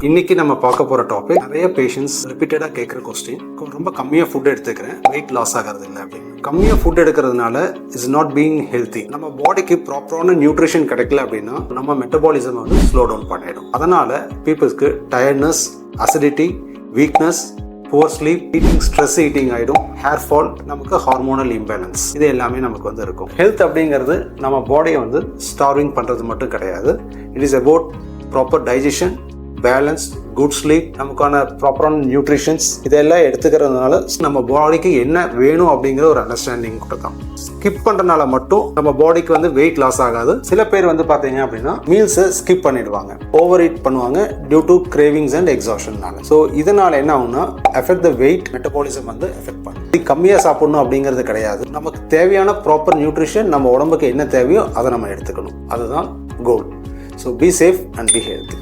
இன்னைக்கு நம்ம பார்க்க போற டாபிக், நிறைய பேஷண்ட்ஸ் ரிப்பீட்டடா கேட்குற கொஸ்டின், ரொம்ப கம்மியா ஃபுட் எடுத்துக்கிறேன், வெயிட் லாஸ் ஆகிறது இல்லை அப்படின்னு. கம்மியா ஃபுட் எடுக்கிறதுனால இஸ் நாட் பீயிங் ஹெல்த்தி. நம்ம பாடிக்கு ப்ராப்பரான நியூட்ரிஷன் கிடைக்கல அப்படின்னா நம்ம மெட்டபாலிசம் வந்து ஸ்லோ டவுன் பண்ணிடும். அதனால பீப்புள்ஸ்க்கு tiredness, acidity, weakness, poor sleep, eating, stress eating ஆகிடும், ஹேர் ஃபால், நமக்கு ஹார்மோனல் இம்பேலன்ஸ், இது எல்லாமே நமக்கு வந்து இருக்கும். ஹெல்த் அப்படிங்கிறது நம்ம பாடியை வந்து ஸ்டார்விங் பண்ணுறது மட்டும் கிடையாது. It is about proper digestion, balance, good sleep, நமக்கான ப்ராப்பரான நியூட்ரிஷன்ஸ், இதெல்லாம் எடுத்துக்கிறதுனால நம்ம பாடிக்கு என்ன வேணும் அப்படிங்கிற ஒரு அண்டர்ஸ்டாண்டிங் கூட தான். ஸ்கிப் பண்ணுறதுனால மட்டும் நம்ம பாடிக்கு வந்து வெயிட் லாஸ் ஆகாது. சில பேர் வந்து பார்த்தீங்க அப்படின்னா மீல்ஸை ஸ்கிப் பண்ணிடுவாங்க, ஓவர் ஈட் பண்ணுவாங்க டியூ டு கிரேவிங்ஸ் அண்ட் எக்ஸாஷன்னால. ஸோ இதனால என்ன ஆகும்னா எஃபெக்ட் த வெயிட், மெட்டபாலிசம் வந்து எஃபெக்ட் பண்ணும். இது கம்மியாக சாப்பிடணும் அப்படிங்கிறது கிடையாது. நமக்கு தேவையான ப்ராப்பர் நியூட்ரிஷன், நம்ம உடம்புக்கு என்ன தேவையோ அதை நம்ம எடுத்துக்கணும். அதுதான் goal. So be safe and be healthy.